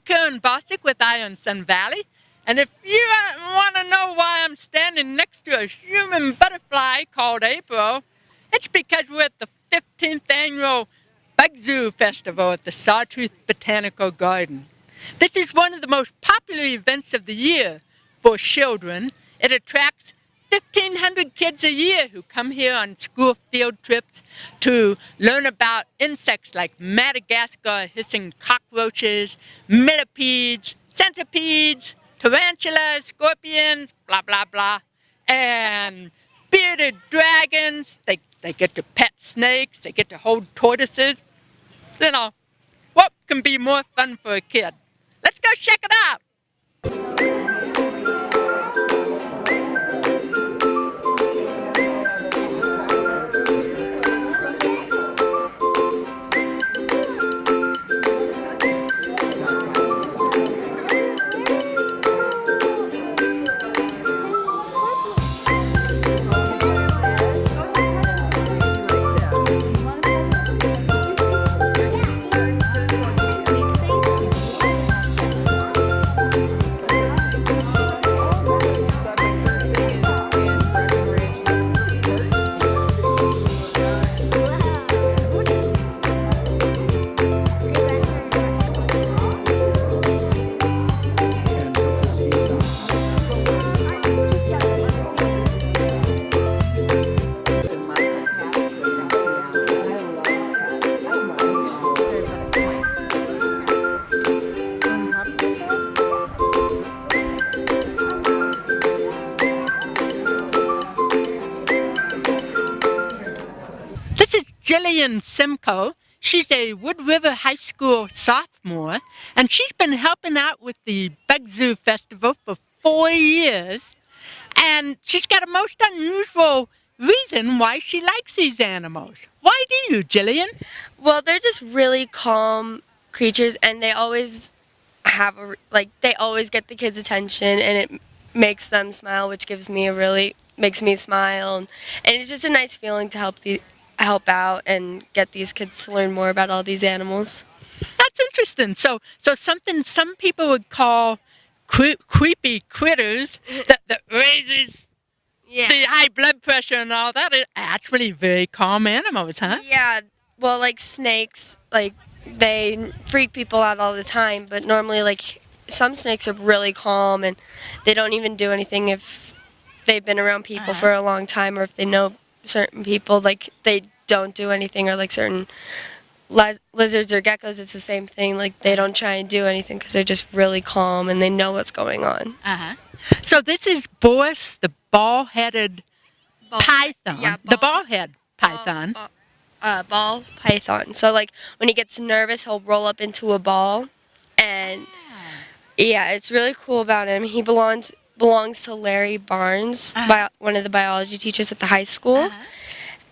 back here in Bossick with Iron Sun Valley. And if you want to know why I'm standing next to a human butterfly called April, it's because we're at the 15th annual Bug Zoo Festival at the Sawtooth Botanical Garden. This is one of the most popular events of the year for children. It attracts 1,500 kids a year who come here on school field trips to learn about insects like Madagascar hissing cockroaches, millipedes, centipedes, tarantulas, scorpions, blah, blah, blah, and bearded dragons. They get to pet snakes, they get to hold tortoises. You know, what can be more fun for a kid? Let's go check it out. Jillian Simcoe. She's a Wood River High School sophomore, and she's been helping out with the Bug Zoo Festival for 4 years. And she's got a most unusual reason why she likes these animals. Why do you, Jillian? Well, they're just really calm creatures, and they always they always get the kids' attention, and it makes them smile, which makes me smile, and it's just a nice feeling to help out and get these kids to learn more about all these animals. That's interesting. So something some people would call creepy critters that raises the high blood pressure and all that are actually very calm animals, huh? Yeah, well, like snakes, they freak people out all the time, but normally, some snakes are really calm and they don't even do anything if they've been around people for a long time, or if they know certain people, they don't do anything, or certain lizards or geckos, it's the same thing. They don't try and do anything because they're just really calm and they know what's going on. So this is Boss, the ball-headed python. Yeah, the ball-head python. Ball python. So when he gets nervous, he'll roll up into a ball, and yeah, it's really cool about him. He belongs to Larry Barnes, one of the biology teachers at the high school.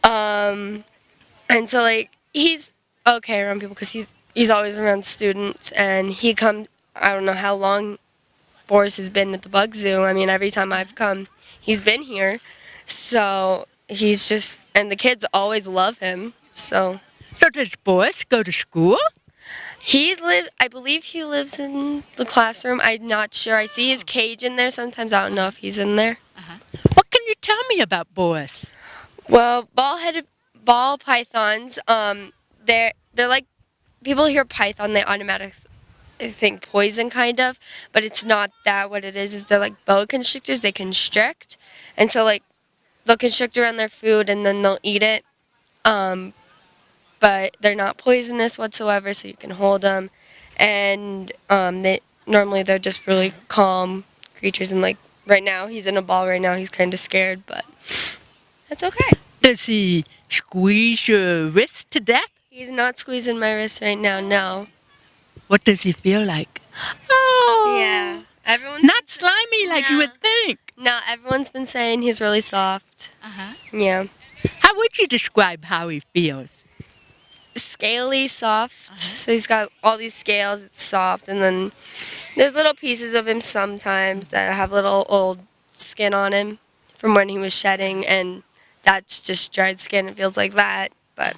And so he's okay around people because he's always around students, and I don't know how long Boris has been at the Bug Zoo. I mean, every time I've come, he's been here. So he's just, and the kids always love him. So does Boris go to school? I believe he lives in the classroom. I'm not sure. I see his cage in there sometimes. I don't know if he's in there. What can you tell me about Boris? Well, ball pythons, they're like, people hear python, they automatically think poison, kind of, but it's not that. What it is they're like boa constrictors. They constrict, and so they'll constrict around their food and then they'll eat it, but they're not poisonous whatsoever, so you can hold them, and they're just really calm creatures, and right now, he's in a ball right now, he's kind of scared, but that's okay. Does he squeeze your wrist to death? He's not squeezing my wrist right now, no. What does he feel like? Oh! Yeah. Everyone's not slimy like you would think. No, everyone's been saying he's really soft. Yeah. How would you describe how he feels? Scaly, soft. So he's got all these scales, it's soft, and then there's little pieces of him sometimes that have little old skin on him from when he was shedding, and that's just dried skin. It feels like that, but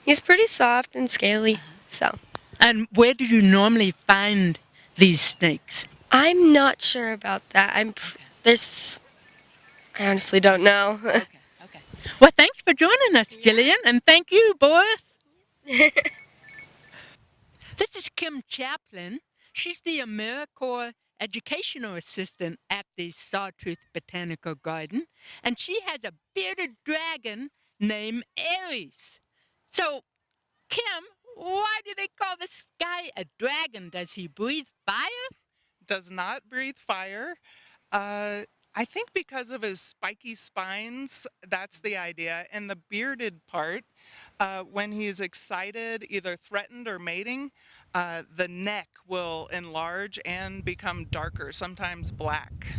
he's pretty soft and scaly, so. And where do you normally find these snakes? I'm not sure about that. This. I honestly don't know. Okay. Well, thanks for joining us, Jillian, and thank you, Boris. This is Kim Chaplin. She's the AmeriCorps educational assistant at the Sawtooth Botanical Garden, and she has a bearded dragon named Aries. So, Kim, why do they call this guy a dragon? Does he breathe fire? Does not breathe fire. I think because of his spiky spines, that's the idea. And the bearded part, when he's excited, either threatened or mating, the neck will enlarge and become darker, sometimes black.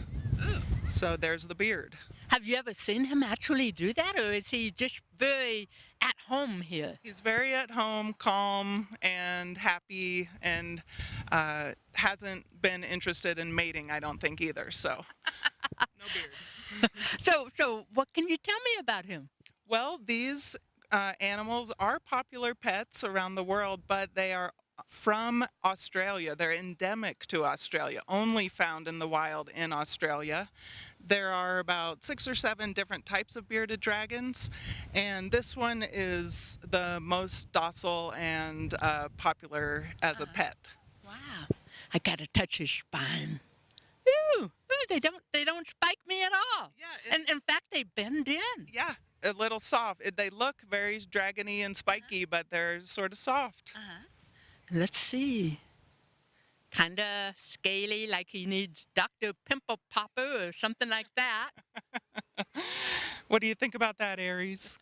So there's the beard. Have you ever seen him actually do that, or is he just very at home here? He's very at home, calm, and happy, and hasn't been interested in mating, I don't think, either. So, no beard. So what can you tell me about him? Well, these animals are popular pets around the world, but they are from Australia. They're endemic to Australia, only found in the wild in Australia. There are about 6 or 7 different types of bearded dragons, and this one is the most docile and popular as a pet. Wow, I gotta touch his spine. Ooh, they don't spike me at all. Yeah, And in fact, they bend in. yeah, a little soft. They look very dragony and spiky, but they're sort of soft. Let's see. Kinda scaly, like he needs Dr. Pimple Popper or something like that. What do you think about that, Aries?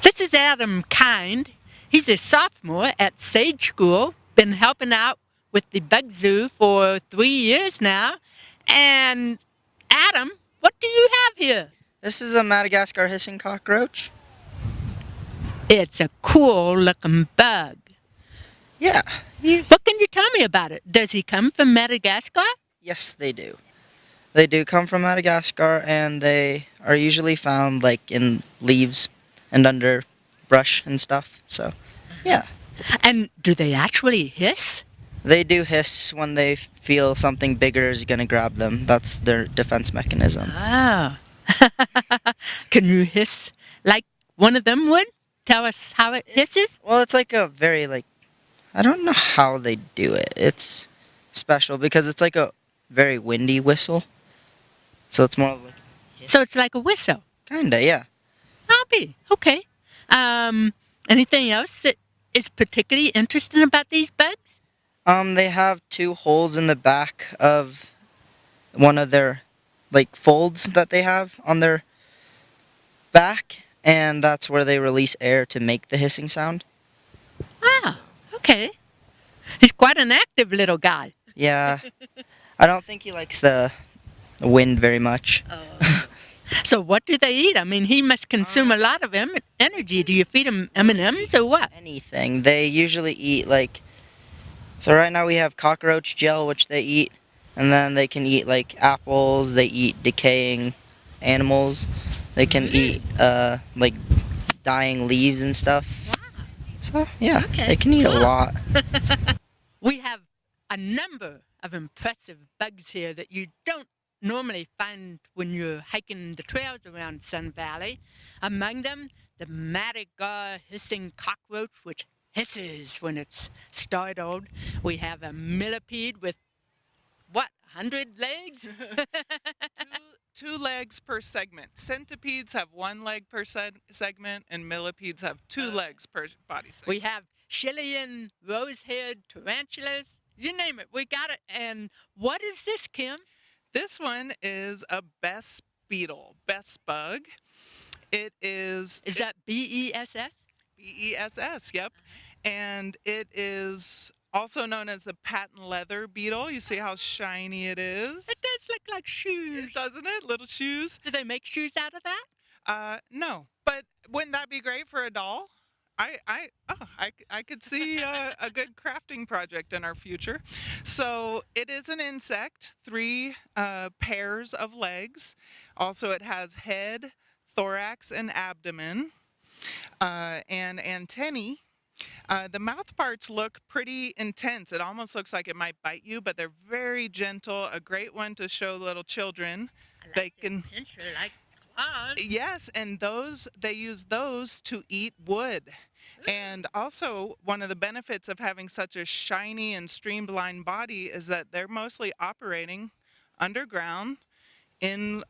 This is Adam Kind. He's a sophomore at Sage School. Been helping out with the bug zoo for 3 years now. And Adam, what do you have here? This is a Madagascar hissing cockroach. It's a cool looking bug. Yeah. What can you tell me about it? Does he come from Madagascar? Yes, they do. They do come from Madagascar, and they are usually found like in leaves and under brush and stuff. So, yeah. And do they actually hiss? They do hiss when they feel something bigger is going to grab them. That's their defense mechanism. Oh. Can you hiss like one of them would? Tell us how it hisses? Well, it's like a very I don't know how they do it. It's special because it's like a very windy whistle. So it's more like So it's like a whistle. kinda, yeah. Copy. Okay. Anything else that is particularly interesting about these bugs? They have 2 holes in the back of one of their folds that they have on their back, and that's where they release air to make the hissing sound. Ah, okay. He's quite an active little guy. Yeah. I don't think he likes the wind very much. So what do they eat? I mean, he must consume a lot of energy. Do you feed him M&Ms or what? Anything. They usually eat so right now we have cockroach gel, which they eat, and then they can eat apples, they eat decaying animals, they can eat dying leaves and stuff. So yeah, Okay, they can eat a cool. lot. We have a number of impressive bugs here that you don't normally find when you're hiking the trails around Sun Valley. Among them, the Madagascar hissing cockroach, which hisses when it's startled. We have a millipede with, 100 legs? Two legs per segment. Centipedes have 1 leg per segment, and millipedes have 2 legs per body segment. We have Chilean rose-haired tarantulas. You name it, we got it. And what is this, Kim? This one is a Bess beetle, Bess bug. It is... Is that B-E-S-S? B-E-S-S, yep. And it is also known as the patent leather beetle. You see how shiny it is? It does look like shoes. Doesn't it? Little shoes. Do they make shoes out of that? No, but wouldn't that be great for a doll? I could see a good crafting project in our future. So it is an insect, 3 pairs of legs. Also, it has head, thorax, and abdomen, and antennae. The mouth parts look pretty intense. It almost looks like it might bite you, but they're very gentle. A great one to show little children. I They like can, the pincher like claws. yes, and they use those to eat wood. And also, one of the benefits of having such a shiny and streamlined body is that they're mostly operating underground in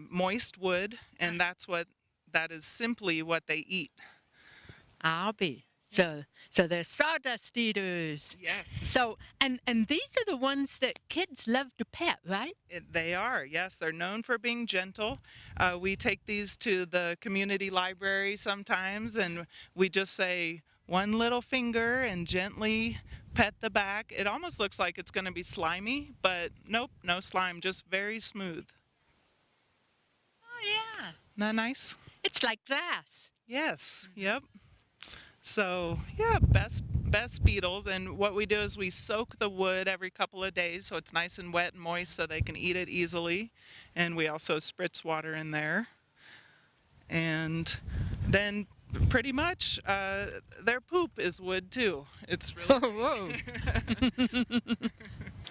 moist wood, and that is simply what they eat. I'll be. So they're sawdust eaters. Yes. So and these are the ones that kids love to pet, right? They are, yes. They're known for being gentle. We take these to the community library sometimes, and we just say one little finger and gently pet the back. It almost looks like it's going to be slimy, but nope, no slime, just very smooth. Oh yeah. Isn't that nice? It's like glass. Yes, yep. So, yeah, best beetles, and what we do is we soak the wood every couple of days so it's nice and wet and moist so they can eat it easily, and we also spritz water in there. And then pretty much their poop is wood too. It's really Whoa.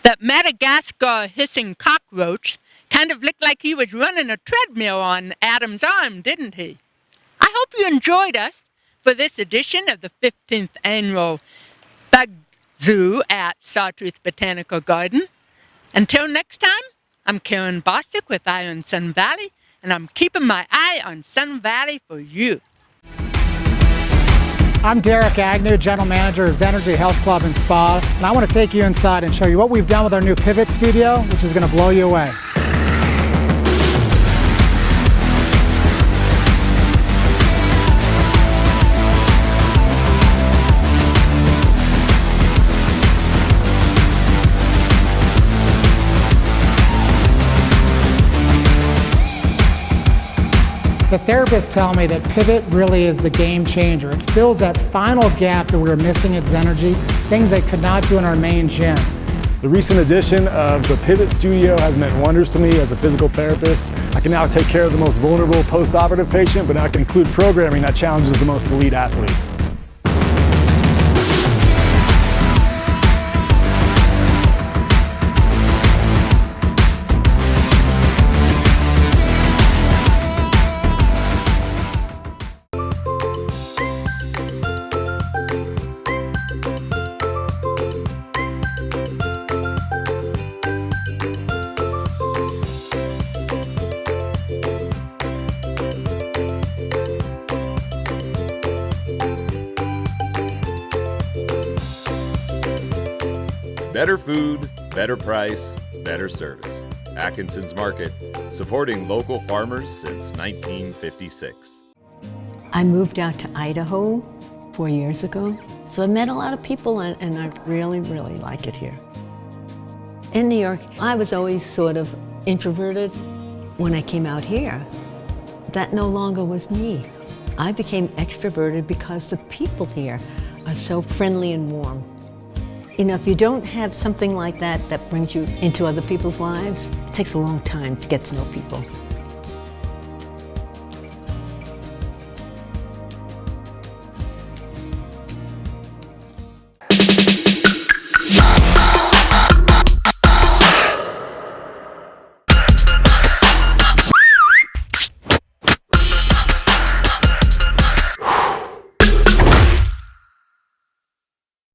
That Madagascar hissing cockroach kind of looked like he was running a treadmill on Adam's arm, didn't he? I hope you enjoyed us for this edition of the 15th Annual Bug Zoo at Sawtooth Botanical Garden. Until next time, I'm Karen Bossick with Eye on Sun Valley, and I'm keeping my eye on Sun Valley for you. I'm Derek Agnew, General Manager of Zenergy Health Club and Spa, and I want to take you inside and show you what we've done with our new Pivot Studio, which is going to blow you away. The therapists tell me that Pivot really is the game changer. It fills that final gap that we were missing at Zenergy, things they could not do in our main gym. The recent addition of the Pivot Studio has meant wonders to me as a physical therapist. I can now take care of the most vulnerable post-operative patient, but I can include programming that challenges the most elite athlete. Better food, better price, better service. Atkinson's Market, supporting local farmers since 1956. I moved out to Idaho 4 years ago, so I met a lot of people and I really, really like it here. In New York, I was always sort of introverted. When I came out here, that no longer was me. I became extroverted because the people here are so friendly and warm. You know, if you don't have something like that that brings you into other people's lives, it takes a long time to get to know people.